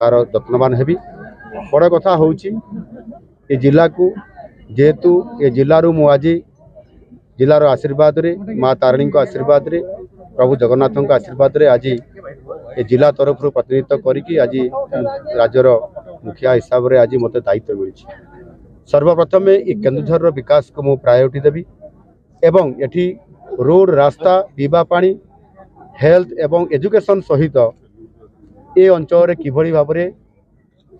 तार यत्नवान हेबी। बड़ कथा हूँ ये जिला को जेहेतु ये जिलू मु आज जिलार आशीर्वाद रे माँ तारिणी आशीर्वाद रे प्रभु जगन्नाथ आशीर्वाद रे आज ये जिला तरफ प्रतिनिधित्व करी आज राज्यर मुखिया हिसाब से आज मत दायित्व मिली। सर्वप्रथम ये केन्दुझर विकास को मु प्रायोरिटी देवी एवं एठी रोड रास्ता पीवा पानी हेल्थ एवं एजुकेशन सहित ए अंचल किभली भाव में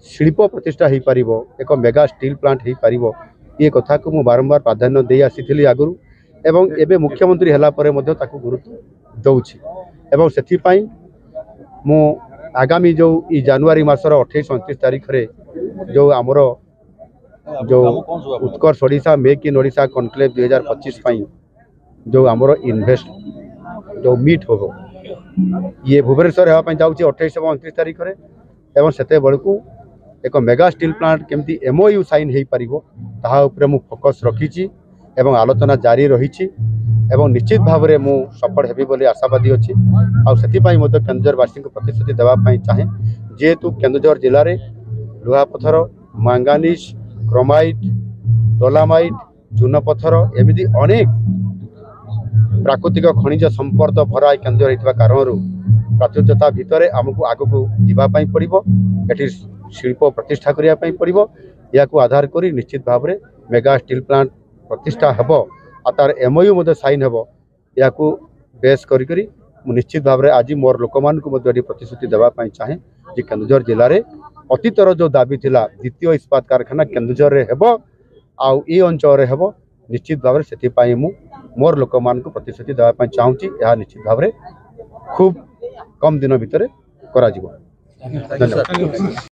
शिल्प प्रतिष्ठा हो पार एक मेगा स्टील प्लांट हो पार ये कथा को मु बारंबार प्राधान्य दे आसी आगु एवं एबे मुख्यमंत्री हला परे मध्य ताकू गुरुत्व दौछि एवं सेथिपाई मु आगामी जो ई जनवरी मासर 28-29 तारीख रे जो आमर जो Utkarsh Odisha make in Odisha conclave 2025 पाई जो आमर इन्वेस्ट जो मीट हो ये भुवनेश्वर होगा जाऊँगी 28 और 29 तारीख रे एवं सेते बेलू एक मेगा स्टील प्लांट केमती MOU साइन हो पार ताहा उपरे मु फोकस रखी एवं आलोचना जारी रही एवं निश्चित भाव में मु सफल हेबी बोली आशावादी अच्छी आउ केन्दुझरवासी को प्रतिश्रुति देवाई चाहे जेहेतु केन्दुझर जिले में लुहापथर मांगानीज क्रोमाइट डोलामाइट चूनपथर एमती अनेक प्राकृतिक खनिज संपद भरा केन्दुझर होता कारण प्राचुर्यता भितर आमको आग को जावाई पड़ो ये शिल्प प्रतिष्ठा करने पड़ो या आधार कर निश्चित भाव में मेगा स्टील प्लांट प्रतिष्ठा हेब आ तार MOU साइन हेब या बेस करी निश्चित भाव में आज मोर लोक मान प्रतिश्रुति देवाई चाहे कि केन्दुझर जिले में अतीतर जो दाबी थिला द्वितीय इस्पात कारखाना केन्दुझर हेब आउ ई अंचल हेब निश्चित भाव में से मोर लोक मान प्रतिश्रुति देवाई चाहूँगी यह निश्चित भाव में खूब कम दिन भितर करा। धन्यवाद।